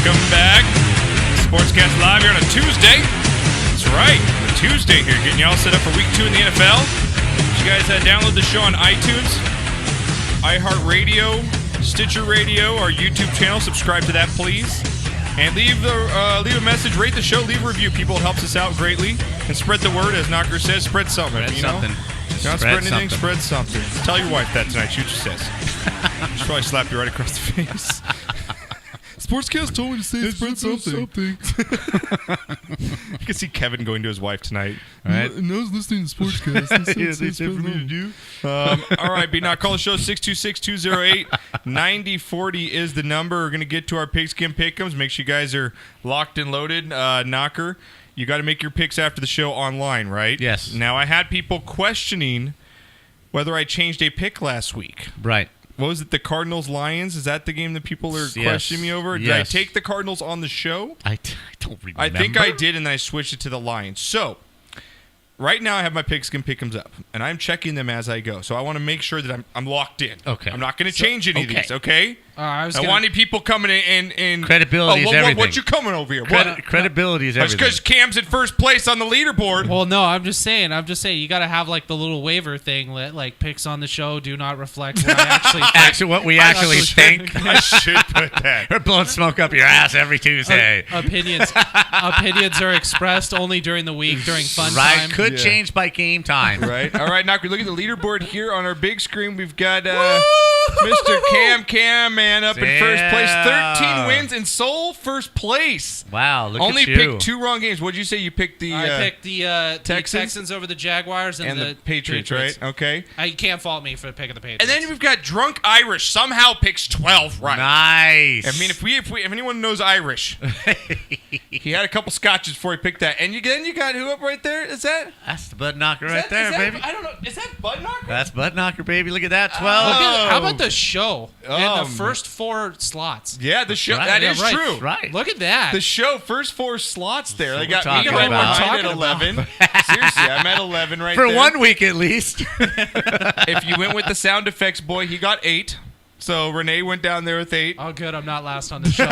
Welcome back. Sportscast Live here on a Tuesday. That's right, a Tuesday here, getting you all set up for Week 2 in the NFL. You guys download the show on iTunes, iHeartRadio, Stitcher Radio, our YouTube channel. Subscribe to that, please. And leave a message, rate the show, leave a review. People, it helps us out greatly. And spread the word, as Knocker says, spread something. Spread something. Don't spread anything, spread something. Tell your wife that tonight, she says. She'll probably slap you right across the face. Sportscast told me to say spread something. You can see Kevin going to his wife tonight. All right. No, I was listening to Sportscast. They said for me to do. All right, B-Knock, call the show 626-208-9040 is the number. We're going to get to our Pigskin Pick'ems. Make sure you guys are locked and loaded. Knocker, you got to make your picks after the show online, right? Yes. Now, I had people questioning whether I changed a pick last week. Right. What was it, the Cardinals-Lions? Is that the game that people are questioning me over? Did I take the Cardinals on the show? I don't remember. I think I did, and then I switched it to the Lions. So, right now I have my Pigskin Pick'ems up, and I'm checking them as I go. So I want to make sure that I'm locked in. Okay. I'm not going to change any of these, okay? I want any people coming in and credibility is everything. What you coming over here? Credibility is everything. Because Cam's in first place on the leaderboard. Well, no, I'm just saying, you got to have like the little waiver thing, like picks on the show do not reflect what I what we actually think. I should put that. We're blowing smoke up your ass every Tuesday. Opinions are expressed only during the week, during fun right. time. Could change by game time. Right. All right, now we look at the leaderboard here on our big screen. We've got Mr. Cam Man up in first place. 13 wins in sole first place. Wow, look Only at you. picked 2 wrong games. What did you say? You picked the I picked the Texans over the Jaguars and the Patriots, right? Okay. You can't fault me for picking the Patriots. And then we've got Drunk Irish somehow picks 12 right. Nice. I mean, if anyone knows Irish, he had a couple scotches before he picked that. And then you got who up right there? That's the Bud Knocker right there, baby. I don't know. Is that Bud Knocker? That's Bud Knocker, baby. Look at that, 12. How about the show in the first 4 slots? Yeah, the show. Right. That is true. Right. Look at that. The show, first 4 slots there. They got talking me about. at 11. Seriously, I'm at 11 right For there. 1 week at least. If you went with the sound effects boy, he got 8. So Renee went down there with 8. Oh, good. I'm not last on the show.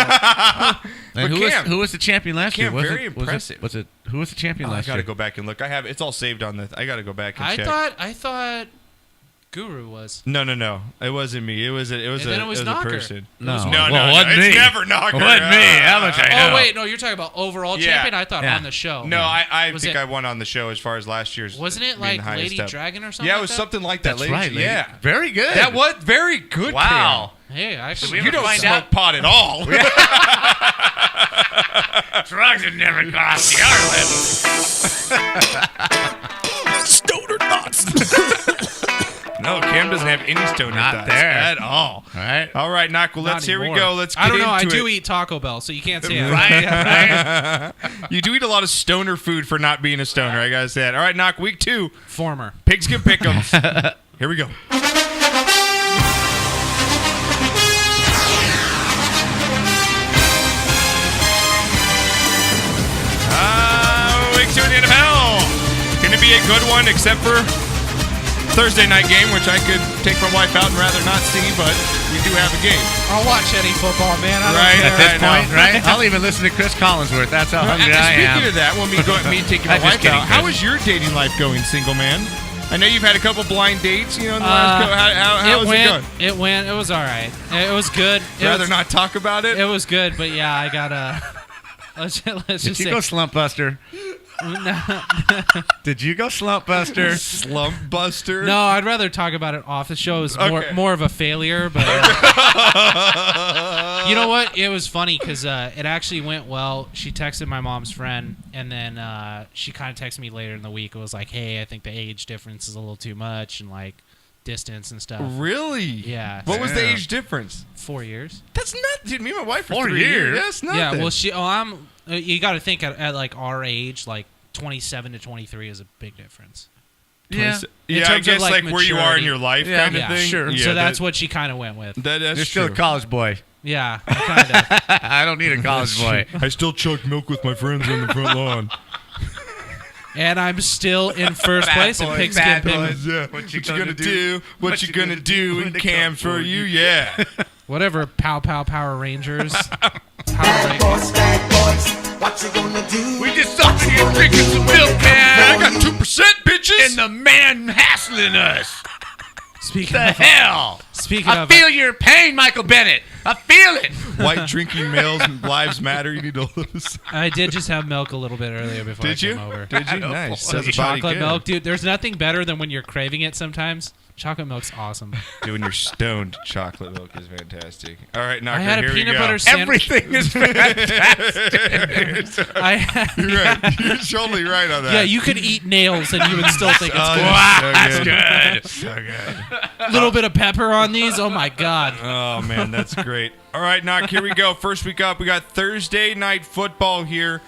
And who was the champion last year? Very impressive. Who was the champion last year? I got to go back and look. It's all saved on the. I got to go back and check. I thought Guru was. No. It wasn't me. It was a person. No. It's me. never Knocker. It wasn't me. How much I know? Oh, wait. No, you're talking about overall champion? I thought on the show. No, I think I won on the show as far as last year's. Wasn't it like Lady Dragon or something? Yeah, it was something like that. That's right. Yeah. Very good. That was very good. Wow. Cam. Hey, actually. You don't smoke pot at all. Drugs have never got off the other Stoner thoughts. No, Cam doesn't have any stoner thoughts there at all. All right, Knock. Well, here we go. Let's get into it. I do eat Taco Bell, so you can't say it. Right. You do eat a lot of stoner food for not being a stoner, I gotta say that. All right, Knock. Week 2. Former. Pigskin Pick'ems. Here we go. Week 2 in the NFL. Going to be a good one, except for Thursday night game, which I could take my wife out and rather not see, but we do have a game. I'll watch any football, man. I don't Right. care. At this point, right? I'll even listen to Chris Collinsworth. That's how hungry I am. Speaking of that, when me taking my wife out, how is your dating life going, single man? I know you've had a couple blind dates, in the last couple. How is it going? It went. It was all right. It was good. Rather not talk about it? It was good, but yeah, I gotta. Let's just Did you say. go slump buster? Did you go slump buster? Slump buster? No, I'd rather talk about it off the show. It was more of a failure, but you know what? It was funny because it actually went well. She texted my mom's friend, and then she kind of texted me later in the week. It was like, "Hey, I think the age difference is a little too much, and like distance and stuff." Really? Yeah. What was the age difference? 4 years. That's not, dude. Me and my wife are 4 3 years. That's nothing. Yeah. Well, you got to think at like our age, like 27 to 23 is a big difference. Yeah. Yeah, I guess like where you are in your life kind of thing. Sure. Yeah, so that's what she kind of went with. That's You're still a college boy. Yeah, kind of. I don't need a college boy. I still chug milk with my friends on the front lawn. And I'm still in first place in Pigskin Pick'ems. Yeah. What you gonna do? What you gonna do in Cam's for you? Yeah. Whatever, Pow Pow Power Rangers. Power rankings. What you gonna do? We just up in here drinking some milk, man. I got 2%, bitches. And the man hassling us. Speaking The of hell. Speaking I of feel your pain, Michael Bennett. I feel it. White drinking males lives matter. You need to lose. I did just have milk a little bit earlier before I Did you? came over. Did you? I know. Nice. Some Does the body Chocolate good. milk, dude. There's nothing better than when you're craving it sometimes. Chocolate milk's awesome. Dude, when you're stoned, chocolate milk is fantastic. All right, Knocker, I had a here we peanut go. butter sandwich. Everything is fantastic. I had, You're right. You're totally right on that. yeah, you could eat nails and you would still think it's Oh, good. Wow, that's that's so good. good. A little bit of pepper on these. Oh my god. Oh man, that's great. All right, Knock, here we go. First week up, we got Thursday night football here.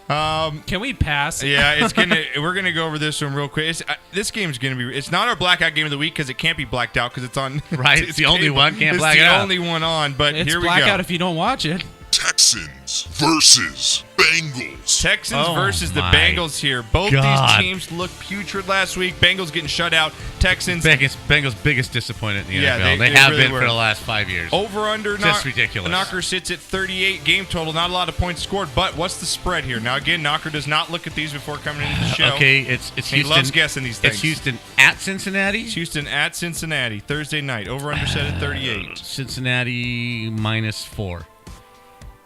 Can we pass? Yeah, we're gonna go over this one real quick. This game's gonna be. It's not our blackout game of the week because it can't be blacked out because it's on. Right, it's the only cable. one, can't it's black it the out. only one on. But It's here we blackout go. if you don't watch it. Texans versus Bengals. Texans Oh versus the my Bengals here. Both God. these teams look putrid last week. Bengals getting shut out. Texans Bengals' biggest disappointment in the Yeah, NFL. they They have really been were. for the last 5 years. over under. Just ridiculous. Knocker sits at 38 game total. Not a lot of points scored. But what's the spread here? Now again, Knocker does not look at these before coming into the show. Okay, it's He Houston. loves guessing these things. It's Houston at Cincinnati. It's Houston at Cincinnati Thursday night. Over under set at 38. Cincinnati -4.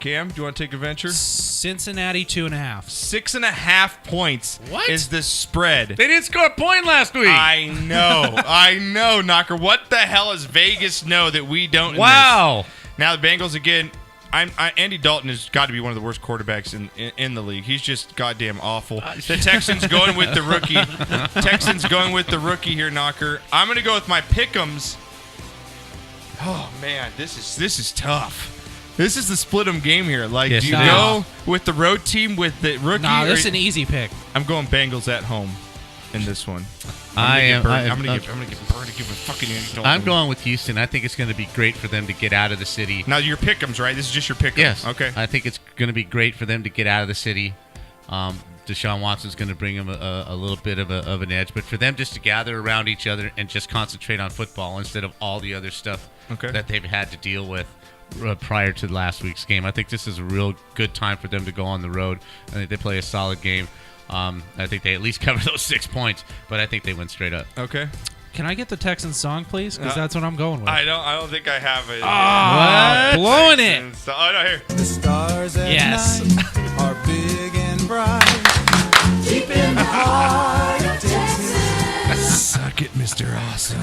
Cam, do you want to take a venture? Cincinnati 2.5. 6.5 points What? is the spread. They didn't score a point last week. I know, Knocker. What the hell does Vegas know that we don't? in this? Wow. Now the Bengals again. Andy Dalton has got to be one of the worst quarterbacks in the league. He's just goddamn awful. The Texans going with the rookie. Texans going with the rookie here, Knocker. I'm going to go with my pick'ems. Oh man, this is tough. This is the split 'em game here. Like, Yes, do you it is. go with the road team with the rookie? Nah, this or- is an easy pick. I'm going Bengals at home in this one. I'm I'm gonna get burned to give a fucking Andy Dalton. I'm going with Houston. I think it's going to be great for them to get out of the city. Now your pick'ems, right? This is just your pick'ems. Yes. Okay. I think it's going to be great for them to get out of the city. Deshaun Watson's going to bring them a little bit of an edge, but for them just to gather around each other and just concentrate on football instead of all the other stuff that they've had to deal with prior to last week's game. I think this is a real good time for them to go on the road. I think they play a solid game. I think they at least cover those 6 points, but I think they win straight up. Okay. Can I get the Texans song, please? Because that's what I'm going with. I don't think I have it. Ah, blowing it. Oh no, here. The stars at Yes. night are big and bright. Deep in the heart of Texas. Suck it, Mr. Awesome.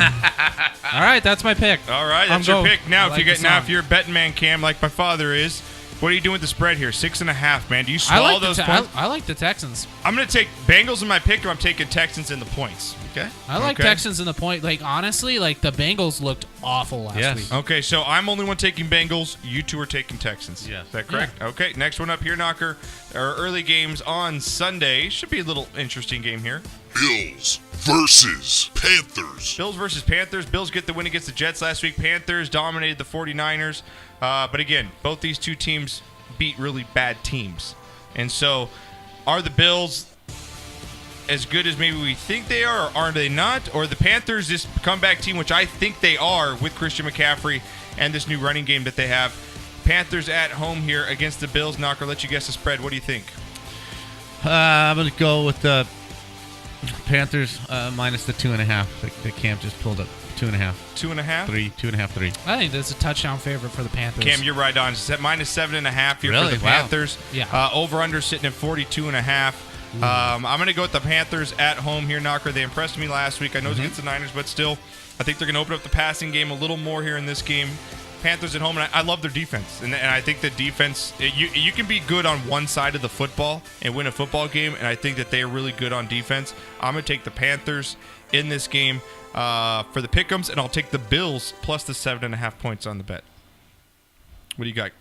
All right, that's my pick. All right, I'm that's your going- pick. Now, I like the song. if you're a betting man, Cam, like my father is, what are you doing with the spread here? 6.5, man. Do you I swallow like, those the points? I like the Texans. I'm going to take Bengals in my pick, or I'm taking Texans in the points. Okay. I like Okay. Texans in the point. Like, honestly, like the Bengals looked awful last Yes. week. Okay, so I'm only one taking Bengals. You two are taking Texans. Yes. Is that correct? Okay, next one up here, Knocker. Our early games on Sunday. Should be a little interesting game here. Bills versus Panthers. Bills versus Panthers. Bills get the win against the Jets last week. Panthers dominated the 49ers. But again, both these two teams beat really bad teams. And so, are the Bills as good as maybe we think they are, or are they not? Or the Panthers, this comeback team, which I think they are with Christian McCaffrey and this new running game that they have. Panthers at home here against the Bills. Knocker, let you guess the spread. What do you think? I'm going to go with the Panthers minus the 2.5 that Cam just pulled up. 2.5. 2.5? 3. 2.5, 3. I think that's a touchdown favorite for the Panthers. Cam, you're right on. It's at minus 7.5 here Really? for the Wow. Panthers. Yeah. Over/under sitting at 42.5. I'm going to go with the Panthers at home here, Knocker. They impressed me last week. I know it's against the Niners, but still, I think they're going to open up the passing game a little more here in this game. Panthers at home, and I love their defense. And I think the defense, you can be good on one side of the football and win a football game, and I think that they are really good on defense. I'm going to take the Panthers in this game for the pick'ems, and I'll take the Bills plus the 7.5 points on the bet. What do you got?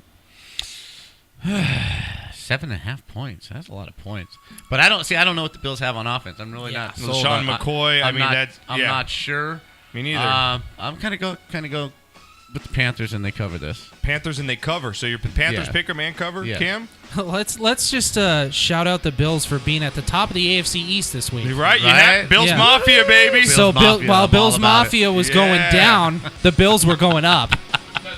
7.5 points. That's a lot of points. But I don't know what the Bills have on offense. I'm really not Well, sold Sean on- McCoy, I I'm mean, not, that's- I'm yeah. not sure. Me neither. I'm kind of go with the Panthers, and they cover this. Panthers and they cover. So your Panthers Yeah. pick 'em and cover, Yes. Cam? Let's just shout out the Bills for being at the top of the AFC East this week. You're right. You Right? have Bills Yeah. Mafia, baby. Bills So Mafia, while I'm Bills all about it. Mafia was Yeah. going down, the Bills were going up.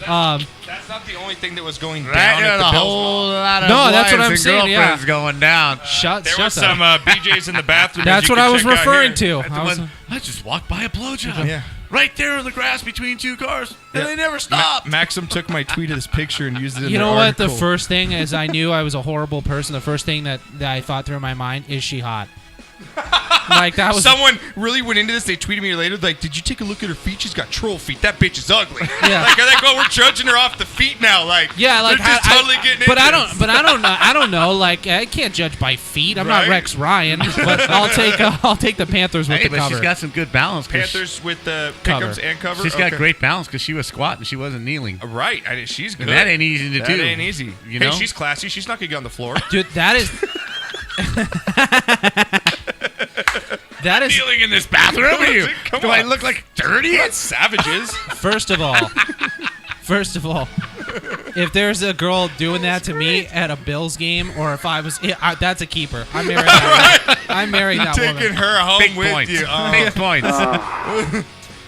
That's not the only thing that was going Right, down there's at the a Bills. whole lot of No, that's what wives I'm and saying, yeah. girlfriends going down. There was some BJs in the bathroom. That's as you what can I was check out referring here. to. I just walked by a blowjob. Yeah. Right there in the grass between two cars, and Yeah. they never stopped. Maxim took my tweet of this picture and used it in You the know what? The article. first thing is I knew I was a horrible person. The first thing that I thought through my mind is she hot? Like that was Someone really went into this. They tweeted me later, like, "Did you take a look at her feet? She's got troll feet. That bitch is ugly." Yeah. Like, they're like, "Oh, we're judging her off the feet now." Like, yeah, like they're just totally getting but into I don't, this. but I don't know. I don't know. Like I can't judge by feet. I'm Right. not Rex Ryan, but I'll take the Panthers with Hey, the but cover. she's got some good balance. 'cause Panthers with the Cover. pick'ems and cover. She's got Okay. great balance because she was squatting. She wasn't kneeling. Right, she's good. And that ain't easy to That do. ain't easy. You Hey, know? she's classy. She's not gonna get on the floor. Dude, that is Kneeling in this bathroom? What are you? Come Do I on. look like dirty? Not savages. first of all, if there's a girl doing that to me at a Bills game, or if I was, that's a keeper. I'm marrying that woman. I'm marrying that Taking woman. her home Big with points. you. Big points.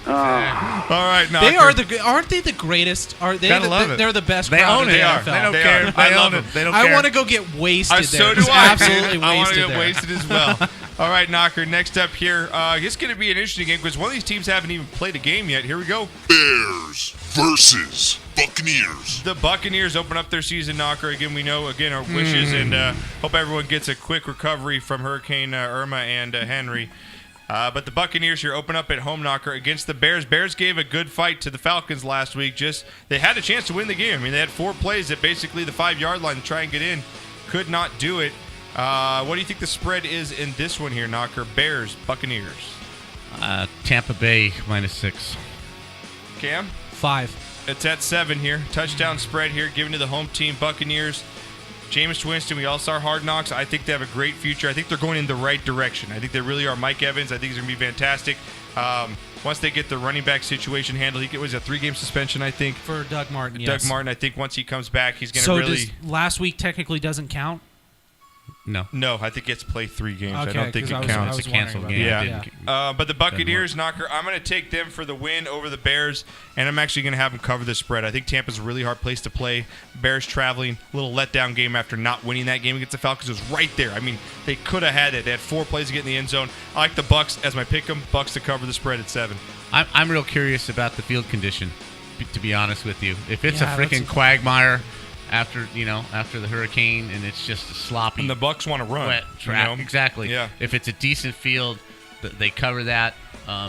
All right, now They are aren't they the greatest? Are they? Gotta love it. They're the best. They crowd own in it. the They are. NFL. They don't They care. are. They I own love it. them. They don't I care. want to go get wasted So there. do Just I. absolutely dude. I want to wasted get there. wasted as well. All right, Knocker. Next up here, it's going to be an interesting game because one of these teams haven't even played a game yet. Here we go. Bears versus Buccaneers. The Buccaneers open up their season, Knocker. Again, we know our wishes and hope everyone gets a quick recovery from Hurricane Irma and Henry. But the Buccaneers here open up at home, Knocker, against the Bears. Bears gave a good fight to the Falcons last week. They had a chance to win the game. I mean, they had 4 plays at basically the 5-yard line to try and get in. Could not do it. What do you think the spread is in this one here, Knocker? Bears, Buccaneers. Tampa Bay -6. Cam? 5. It's at 7 here. Touchdown spread here given to the home team, Buccaneers. Jameis Winston, we all saw Hard Knocks. I think they have a great future. I think they're going in the right direction. I think they really are. Mike Evans, I think he's going to be fantastic. Once they get the running back situation handled, he was a 3-game suspension, I think. For Doug Martin, yes. Doug Martin, I think once he comes back, he's going to So really... last week technically doesn't count? No. No, I think he gets to play 3 games. I Okay, don't think 'cause it I was counts. It's a canceled wondering game. about Yeah. that. Didn't- But the Buccaneers, Knocker, I'm going to take them for the win over the Bears, and I'm actually going to have them cover the spread. I think Tampa's a really hard place to play. Bears traveling, a little letdown game after not winning that game against the Falcons. It was right there. I mean, they could have had it. They had 4 plays to get in the end zone. I like the Bucs as my pick 'em. Bucs to cover the spread at 7. I'm real curious about the field condition, to be honest with you. If it's Yeah, a freaking quagmire after the hurricane and it's just a sloppy, And the Bucs want to run. wet track, you know? exactly. Yeah. If it's a decent field, they cover that.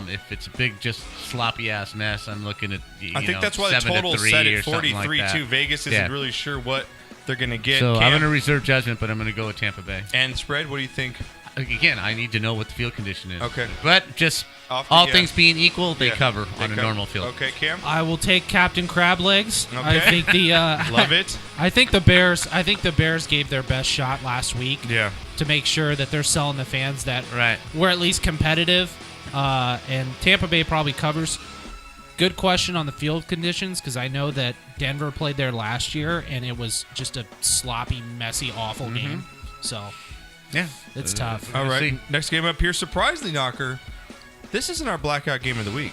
If it's a big, just sloppy ass mess, I'm looking at. I think that's why the 7 to total 3 set or at something 43 like that. too. Vegas isn't Yeah. really sure what they're going to get. So Cam? I'm going to reserve judgment, but I'm going to go with Tampa Bay. And spread, what do you think? Again, I need to know what the field condition is. Okay. But just Off the- all yeah. things being equal, they Yeah, cover they on a cover. normal field. Okay, Cam? I will take Captain Crab Legs. I Okay. think the Love it. I think the Bears gave their best shot last week Yeah. to make sure that they're selling the fans that Right. we're at least competitive. And Tampa Bay probably covers. Good question on the field conditions because I know that Denver played there last year and it was just a sloppy, messy, awful game. So Yeah. it's tough. All We'll right. see. Next game up here, surprisingly, Knocker. This isn't our blackout game of the week.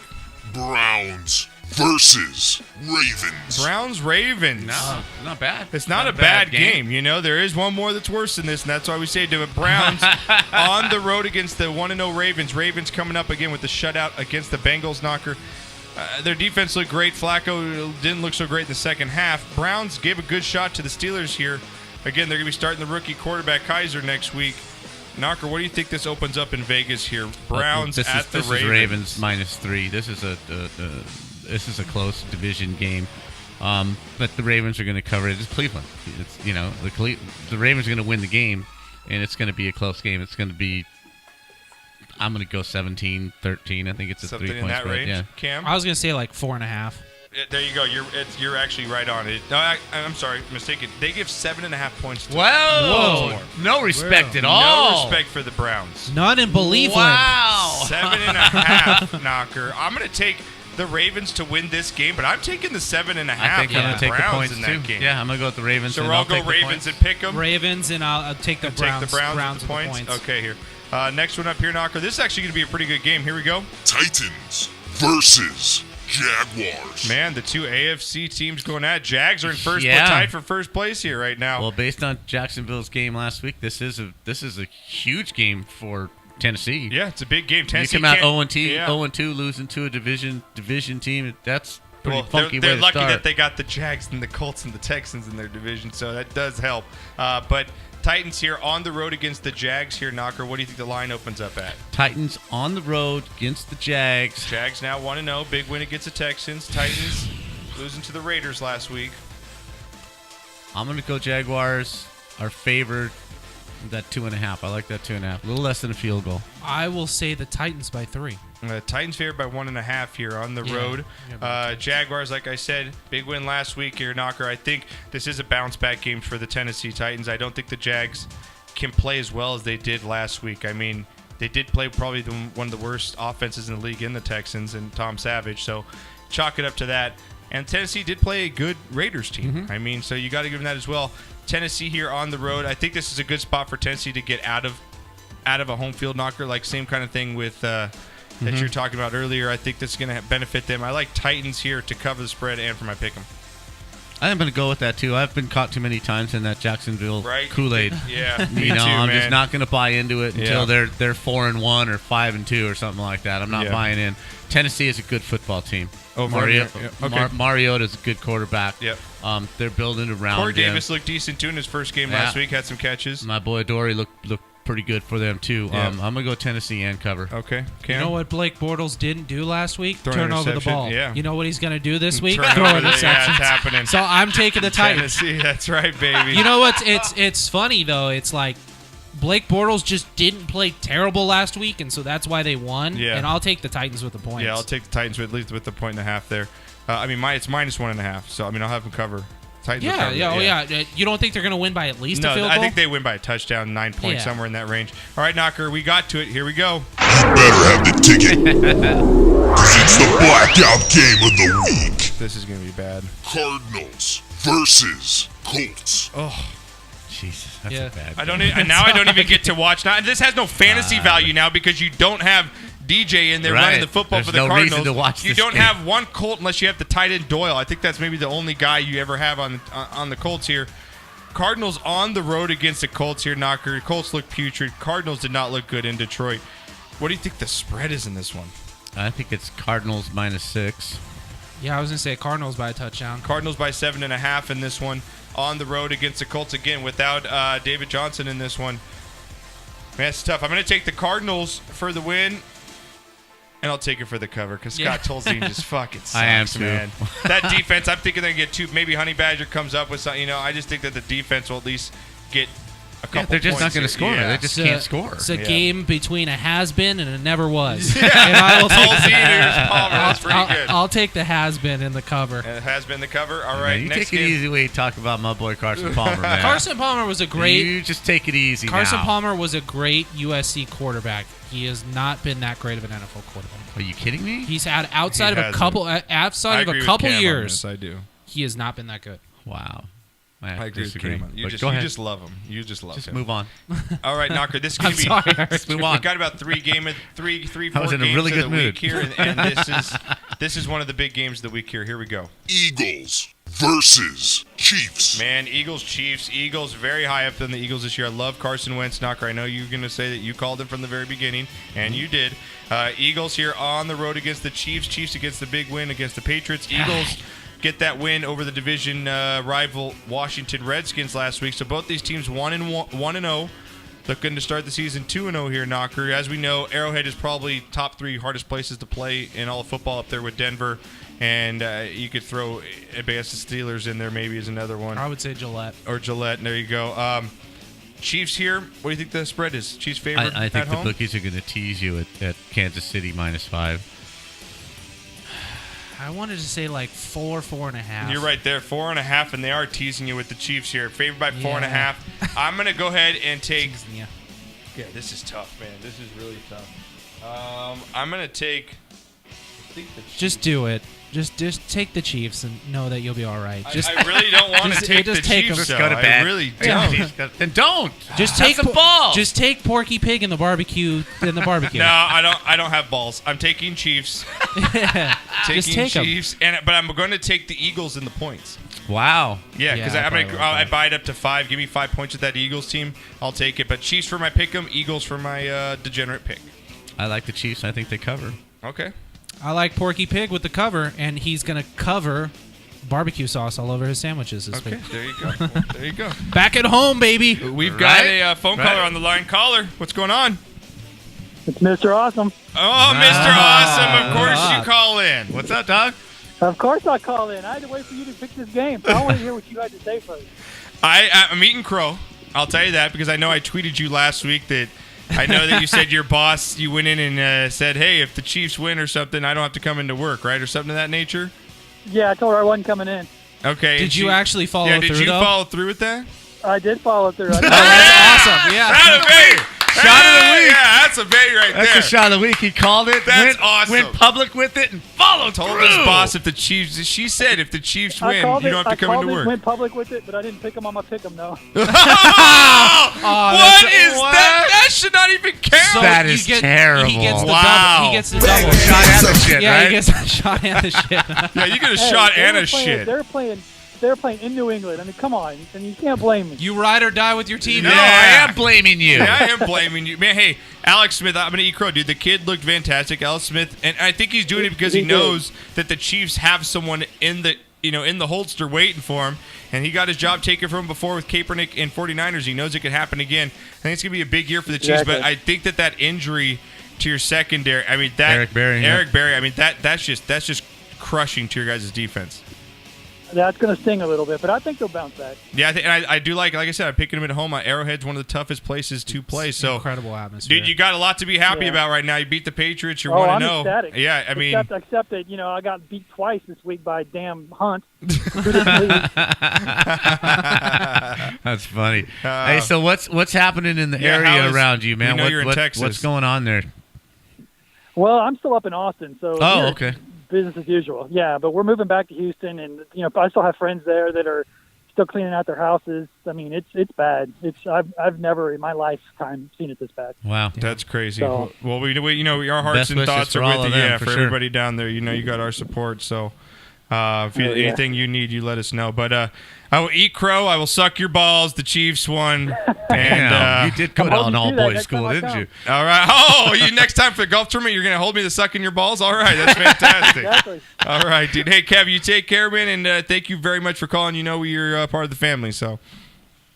Browns versus Ravens. Browns Ravens. No, not bad. It's not a bad game. You know, there is one more that's worse than this, and that's why we say do it. Browns on the road against the 1-0 Ravens. Ravens coming up again with the shutout against the Bengals, Knocker. Their defense looked great. Flacco didn't look so great in the second half. Browns gave a good shot to the Steelers here. Again, they're going to be starting the rookie quarterback Kaiser next week. Knocker, what do you think this opens up in Vegas here? Browns this at is, the this Ravens. is Ravens -3. This is a close division game, but the Ravens are going to cover it. It's Cleveland. It's the Ravens are going to win the game, and it's going to be a close game. It's going to be. I'm going to go 17-13. I think it's a Something 3-point in that spread. range. Yeah. Cam? I was gonna say like 4.5. There you go. You're actually right on it. No, I'm sorry, mistaken. They give 7.5 points to Whoa! Baltimore. No respect at No all. respect for the Browns. None in Believeland. Wow! 7.5, Knocker. I'm going to take the Ravens to win this game, but I'm taking the 7.5 I think I'm of going the to take the Browns points in too. that game. Yeah, I'm going to go with the Ravens. So and we'll I'll go take the Ravens points. and pick them. Ravens, and I'll take the Browns. Take the Browns with the with points. Okay, here. Next one up here, Knocker. This is actually going to be a pretty good game. Here we go. Titans versus Jaguars. Man, the two AFC teams going at it. Jags are in first, Yeah. but tied for first place here right now. Well, based on Jacksonville's game last week, this is a huge game for Tennessee. Yeah, it's a big game. You Tennessee come out can't- 0-2, losing to a division team. That's pretty Well, funky they're way to lucky start. that they got the Jags and the Colts and the Texans in their division, so that does help. But Titans here on the road against the Jags here, Knocker. What do you think the line opens up at? Titans on the road against the Jags. Jags now 1-0. Big win against the Texans. Titans losing to the Raiders last week. I'm going to go Jaguars. Are favored. That 2.5. I like that 2.5. A little less than a field goal. I will say the Titans by 3. Titans favored by 1.5 here on the road. Jaguars, like I said, big win last week here, Knocker. I think this is a bounce-back game for the Tennessee Titans. I don't think the Jags can play as well as they did last week. I mean, they did play probably one of the worst offenses in the league in the Texans and Tom Savage, so chalk it up to that. And Tennessee did play a good Raiders team. I mean, so you got to give them that as well. Tennessee here on the road. I think this is a good spot for Tennessee to get out of a home field, Knocker. Like same kind of thing with that you're talking about earlier. I think this is going to benefit them. I like Titans here to cover the spread and for my pick 'em. I'm going to go with that too. I've been caught too many times in that Jacksonville Kool-Aid. Yeah, me You know, too, I'm man. just not going to buy into it until Yeah. they're 4-1 or 5-2 or something like that. I'm not Yeah. buying in. Tennessee is a good football team. Oh, Mariota's a good quarterback. Yep. They're building around Corey him. Davis looked decent too in his first game Yeah. last week. Had some catches. My boy Dory looked pretty good for them too. Yeah. I'm gonna go Tennessee and cover. Okay. Cam? You know what Blake Bortles didn't do last week? Throw an Turn over the interception, ball. yeah. You know what he's going to do this week? Turn Throw over the- yeah, interceptions. it's happening. So I'm taking the Titans. Tennessee, that's right, baby. You know what's it's funny though. It's like Blake Bortles just didn't play terrible last week, and so that's why they won. Yeah. And I'll take the Titans with the points. Yeah, I'll take the Titans at least with the 1.5 there. I mean, it's minus 1.5, so I mean, I'll have them cover. Titans will cover it, Yeah. You don't think they're going to win by at least a No, field goal? I think they win by a touchdown, 9 points, Yeah. somewhere in that range. All right, Knocker, we got to it. Here we go. You better have the ticket. 'Cause it's the blackout game of the week. This is going to be bad. Cardinals versus Colts. Jesus, that's Yeah. a bad. I don't even get to watch. Now, this has no fantasy value now because you don't have DJ in there Right. running the football There's for the no Cardinals. reason to watch you this don't game. have one Colt unless you have the tight end Doyle. I think that's maybe the only guy you ever have on the Colts here. Cardinals on the road against the Colts here, Knocker. Colts look putrid. Cardinals did not look good in Detroit. What do you think the spread is in this one? I think it's Cardinals -6. Yeah, I was going to say Cardinals by a touchdown. Cardinals by 7.5 in this one. On the road against the Colts again without David Johnson in this one. Man, it's tough. I'm going to take the Cardinals for the win, and I'll take it for the cover because Scott Tolzien just fucking sucks, I am too. man. That defense, I'm thinking they're going to get two. Maybe Honey Badger comes up with something. I just think that the defense will at least get a couple They're just not points going to here. score. Yeah. They just can't score. It's a Yeah. game between a has-been and a never was. And I will take, Tolzien, here's Palmer. That's pretty good. I'll take the has-been in the cover. And it has been the cover. All Man, right, you next take it game. easy when you talk about my boy Carson Palmer, man. Carson Palmer was a great You just take it easy Carson now. Palmer was a great USC quarterback. He has not been that great of an NFL quarterback. Are you kidding me? He's had outside He of a couple I outside of agree a with couple Cam on years, this, I do. he has not been that good. Wow. I I agree disagree. with Cam. You But just, go you ahead. just love him. You just love Just him. move on. All right, Knocker. This is going I'm to be. sorry. Let's move We've on. got about three, I was four in a games really of good the mood. week here, and this is one of the big games of the week here. Here we go. Eagles versus Chiefs. Man, Eagles, Chiefs. Eagles very high up in the Eagles this year. I love Carson Wentz, Knocker. I know you're going to say that you called him from the very beginning, and you did. Eagles here on the road against the Chiefs. Chiefs against the big win against the Patriots. Eagles get that win over the division rival Washington Redskins last week. So both these teams 1-0. Looking to start the season 2-0 here, Knocker. As we know, Arrowhead is probably top 3 hardest places to play in all of football up there with Denver. And you could throw against the Steelers in there maybe as another one. I would say Gillette. Or Gillette, and there you go. Chiefs here. What do you think the spread is? Chiefs favored I think at the home? bookies are going to tease you at Kansas City -5. I wanted to say like 4.5. You're right there, 4.5, and they are teasing you with the Chiefs here. Favored by 4.5. I'm going to go ahead and take. Yeah. Yeah, this is tough, man. This is really tough. I'm going to take. I think the Chiefs. Just do it. Just take the Chiefs and know that you'll be all right. Just I really don't want to take the take Chiefs. them. Just go to though. bed. I really Yeah. don't. Then don't. just Have take some balls. Just take Porky Pig in the barbecue. No, I don't have balls. I'm taking Chiefs. Just take 'em. Chiefs, but I'm going to take the Eagles in the points. Wow. Yeah, because Yeah, I probably like I that. buy it up to 5. Give me 5 points with that Eagles team. I'll take it. But Chiefs for my pick 'em, Eagles for my degenerate pick. I like the Chiefs. I think they cover. Okay. I like Porky Pig with the cover, and he's gonna cover barbecue sauce all over his sandwiches this Okay. week. There you go. Well, there you go. Back at home, baby. We've got Right? a phone caller on the line. Caller, what's going on? It's Mr. Awesome. Oh, Mr. Awesome. Of course you call in. What's up, dog? Of course I call in. I had to wait for you to pick this game. So I want to hear what you had to say first. I'm eating crow. I'll tell you that because I know I tweeted you last week that I know that you said your boss, you went in and said, hey, if the Chiefs win or something, I don't have to come into work, right? Or something of that nature? Yeah, I told her I wasn't coming in. Okay. Did you actually follow Yeah, through? did you though? follow through with that? I did follow through. That's awesome. Yeah. That's a baby. Shot of the week. Yeah, that's a baby right That's there. a shot of the week. He called it. That's awesome. Went public with it and followed Told through. his boss if the Chiefs, she said if the Chiefs I win, called you it. don't have to I come called into it, work. went public with it, but I didn't pick them on my pick 'em though. What is that? That should not even count. So That you is get, terrible. He gets the Wow. double. He gets the double. Shot at the shit, Yeah, right? he gets a shot and the shit. Yeah, you get a Hey, shot they and were a playing- shit. They're playing in New England. I mean, come on, and you can't blame me. You ride or die with your team. No, Yeah. I am blaming you. Yeah, I am blaming you, man. Hey, Alex Smith, I'm gonna eat crow, dude. The kid looked fantastic, Alex Smith, and I think he's doing it because he He did. knows that the Chiefs have someone in the in the holster waiting for him, and he got his job taken from him before with Kaepernick and 49ers. He knows it could happen again. I think it's gonna be a big year for the Chiefs, Exactly. but I think that injury to your secondary, I mean that Eric Berry, I mean that's just crushing to your guys' defense. That's going to sting a little bit, but I think they'll bounce back. Yeah, I do like I said, I'm picking him at home. Arrowhead's one of the toughest places to play. So, Incredible atmosphere. dude, you got a lot to be happy Yeah. about right now. You beat the Patriots. You're Oh, 1-0. I'm ecstatic. Yeah, I mean, except that I got beat twice this week by damn Hunt. Two different leagues. That's funny. Hey, so what's happening in the Yeah, how area is- around you, man? we know you're in Texas. What's going on there? Well, I'm still up in Austin, so Oh, here, okay. business as usual. Yeah, but we're moving back to Houston, and I still have friends there that are still cleaning out their houses. I mean, it's bad. I've never in my lifetime seen it this bad. Wow. that's crazy. So- Well, we our hearts Best and wishes thoughts for are all with of you. them, Yeah, for for sure. everybody down there. You got our support. So, if Yeah. anything you need, you let us know. But I will eat crow. I will suck your balls. The Chiefs won. And Damn, you did go I'm to hoping an you do that all-boys next school, time I didn't come. you? all right. Oh, you next time for the golf tournament, you're gonna hold me to sucking your balls. All right, that's fantastic. Exactly. All right, dude. Hey, Kev, you take care, man, and thank you very much for calling. You know you're part of the family, so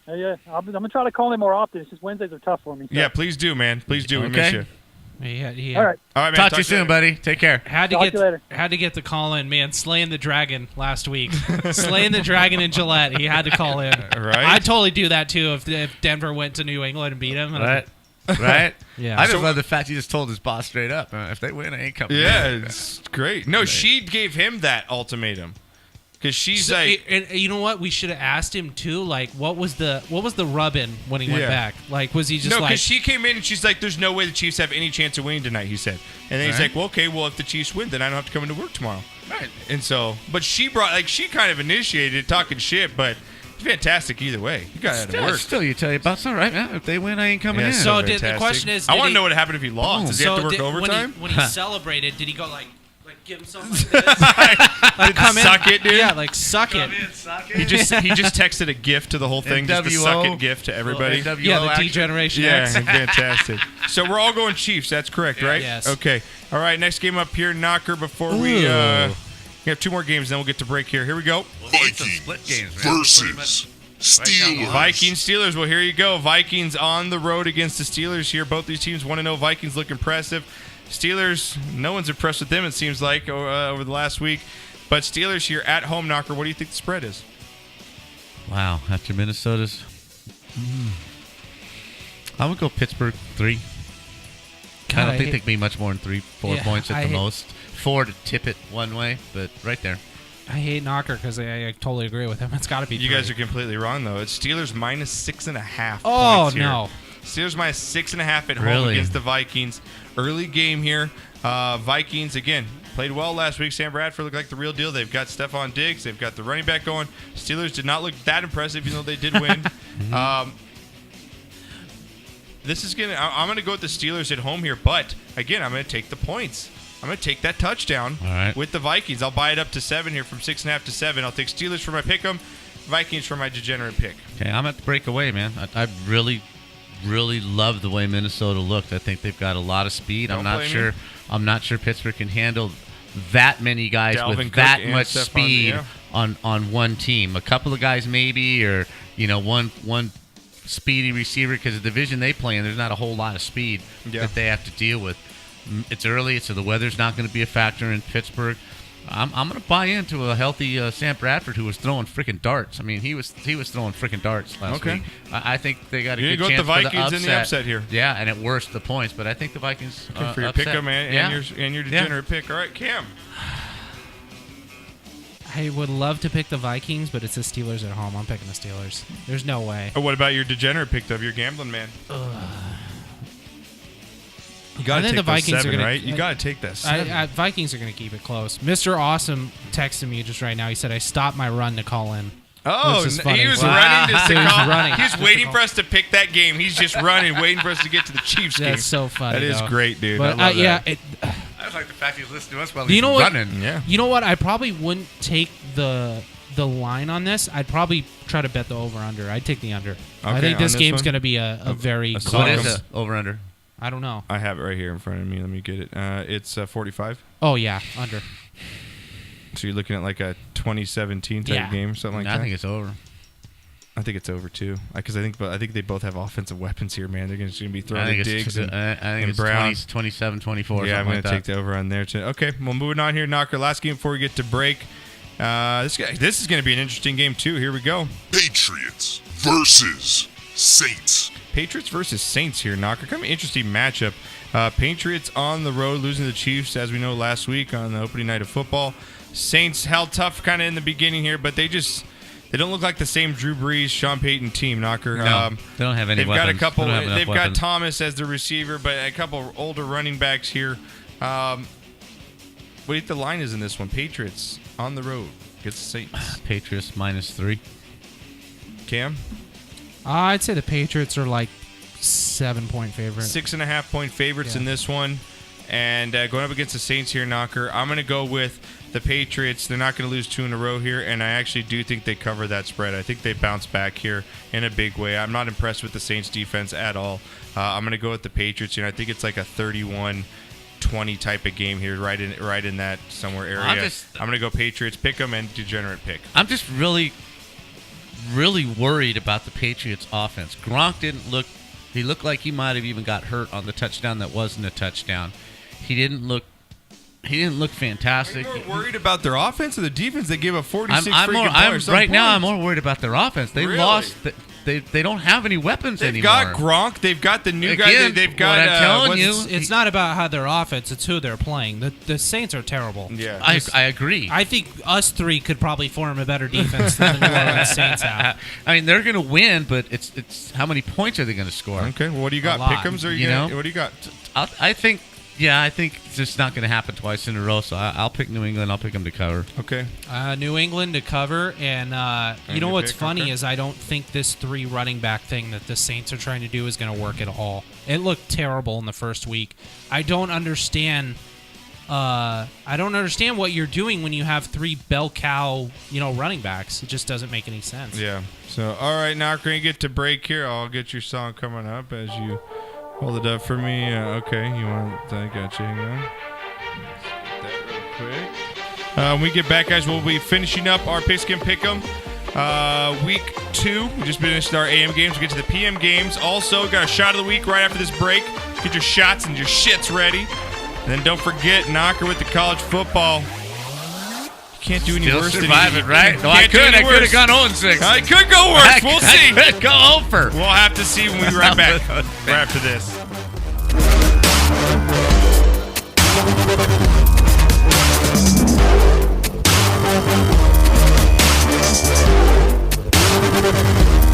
Yeah, I'm gonna try to call in more often. It's just Wednesdays are tough for me. So. yeah, please do, man. Please do. We Okay. miss you. He All right. All right, man. Talk to you soon, later. buddy. Take care. Had to Talk get to you later. had to get the call in, man. Slaying the dragon last week. Slaying the dragon in Gillette. He had to call in. Right. I'd totally do that too if Denver went to New England and beat him. Right? Right? Yeah. I just So- love the fact he just told his boss straight up, if they win, I ain't coming Yeah, in. it's great. No, she gave him that ultimatum because she's So, like, and you know what? We should have asked him too. Like, what was the rub-in when he went Yeah. back? Like, was he just no, like? because she came in and she's like, "There's no way the Chiefs have any chance of winning tonight." He said, and then he's Right. like, "Well, okay, well if the Chiefs win, then I don't have to come into work tomorrow." Right. And so, but she kind of initiated it, talking shit, but it's fantastic either way. You got to work. Still, you tell your boss, all right, man. If they win, I ain't coming Yeah, in. So the fantastic. question is, I did want to he- know what happened if he lost. Does he have to work overtime? When he celebrated, did he go like give him something like this? Like, come in, Suck it, dude. Yeah, like suck it. He just texted a gift to the whole thing, just a suck it gift to everybody. Yeah, the D-Generation Yeah, X. fantastic. So we're all going Chiefs. That's correct, right? Yes. Okay. All right. Next game up here, Knocker. Before we have 2 more games, then we'll get to break here. Here we go. Vikings split games, man. versus Steelers. Vikings Steelers. Well, here you go. Vikings on the road against the Steelers here. Both these teams 1-0. Vikings look impressive. Steelers, no one's impressed with them, it seems like, over the last week. But Steelers here at home, Knocker. What do you think the spread is? Wow, after Minnesota's. I would go Pittsburgh 3. God, I don't I think hate- they can be much more than 4 Yeah, points at I the hate- most. 4 to tip it one way, but right there. I hate Knocker because I totally agree with him. It's got to be. You 3. guys are completely wrong, though. It's Steelers minus 6.5 Oh points here. no! Steelers minus 6.5 at home Really? against the Vikings. Early game here. Vikings, again, played well last week. Sam Bradford looked like the real deal. They've got Stephon Diggs. They've got the running back going. Steelers did not look that impressive, even though they did win. This is I'm gonna go with the Steelers at home here, but again, I'm gonna take the points. I'm gonna take that touchdown with the Vikings. I'll buy it up to 7 here, from 6.5 to 7. I'll take Steelers for my pick 'em, Vikings for my degenerate pick. Okay, I'm at the breakaway, man. I really love the way Minnesota looked. I think they've got a lot of speed. I'm not sure Pittsburgh can handle that many guys Dalvin with Cook that and much Stephon, speed yeah. on one team. A couple of guys maybe, or one speedy receiver, because the division they play in, there's not a whole lot of speed that they have to deal with. It's early, so the weather's not going to be a factor in Pittsburgh. I'm going to buy into a healthy Sam Bradford, who was throwing freaking darts. I mean, he was throwing freaking darts last week. I think they got a good chance the Vikings for the upset. in the upset here. Yeah, and it worst the points, but I think the Vikings for your upset. pick 'em and your degenerate pick. All right, Cam. I would love to pick the Vikings, but it's the Steelers at home. I'm picking the Steelers. There's no way. What about your degenerate pick, though? Your gambling man. You got to take the Vikings those 7, are gonna, right? You got to take that 7. Vikings are going to keep it close. Mr. Awesome texted me just right now. He said, I stopped my run to call in. Oh, he was running to call. running. He's waiting for us to pick that game. He's just running, waiting for us to get to the Chiefs game. That's so funny. That is though. great, dude. But, I love that. I like the fact he's listening to us while he's running. Yeah. You know what? I probably wouldn't take the line on this. I'd probably try to bet the over-under. I'd take the under. I think this game's going to be a very a close. What is it? Over-under? I don't know. I have it right here in front of me. Let me get it. It's 45. Oh, yeah, under. So you're looking at like a 2017 type game or something like that? I think it's over. I think it's over too, because I think they both have offensive weapons here, man. They're going to be throwing the Diggs and Brown. 27-24. Yeah, I'm going to take the over on there too. Okay, well, moving on here, Knocker. Last game before we get to break. This is going to be an interesting game too. Here we go. Patriots versus Saints. Patriots versus Saints here, Knocker. Kind of an interesting matchup. Patriots on the road, losing to the Chiefs, as we know, last week on the opening night of football. Saints held tough kind of in the beginning here, but they don't look like the same Drew Brees, Sean Payton team, Knocker. No, they don't have any they've weapons. Got a couple. They've got weapons. Thomas as the receiver, but a couple older running backs here. What do you think the line is in this one? Patriots on the road against the Saints. Patriots -3. Cam? I'd say the Patriots are like 7-point favorites. 6.5-point favorites in this one. And going up against the Saints here, Knocker, I'm going to go with the Patriots. They're not going to lose 2 in a row here, and I actually do think they cover that spread. I think they bounce back here in a big way. I'm not impressed with the Saints defense at all. I'm going to go with the Patriots here. I think it's like a 31-20 type of game here, right in that somewhere area. I'm going to go Patriots, pick them, and degenerate pick. I'm just really worried about the Patriots offense. Gronk didn't look. He looked like he might have even got hurt on the touchdown that wasn't a touchdown. He didn't look fantastic. Are you more worried about their offense or the defense? They gave up 46 now I'm more worried about their offense. They lost. They don't have any weapons anymore. They've got Gronk. They've got the new guy. They've got. What I'm telling you, it's not about how their offense. It's who they're playing. The Saints are terrible. Yeah, I agree. I think us 3 could probably form a better defense than the New Orleans Saints have. I mean, they're going to win, but it's how many points are they going to score? Okay, well, what do you got? Pick'ems or what do you got? I think it's just not going to happen twice in a row. So I'll pick New England. I'll pick them to cover. Okay. New England to cover, and you know what's funny is I don't think this 3 running back thing that the Saints are trying to do is going to work at all. It looked terrible in the first week. I don't understand. What you're doing when you have 3 bell cow, running backs. It just doesn't make any sense. Yeah. So all right, now we're gonna get to break here. I'll get your song coming up as you. Hold it up for me. Okay, you want? I got you. Hang on. Let's get that real quick. When we get back, guys, we'll be finishing up our Pigskin Pick'em. Week 2. We just finished our AM games. We'll get to the PM games. Also, got a shot of the week right after this break. Get your shots and your shits ready. And then don't forget, Knocker with the college football. Can't do any Still worse survive than it, right? No, I could have gone 0-6. I could go worse. We'll see. I could go over. We'll have to see when we right back right after this.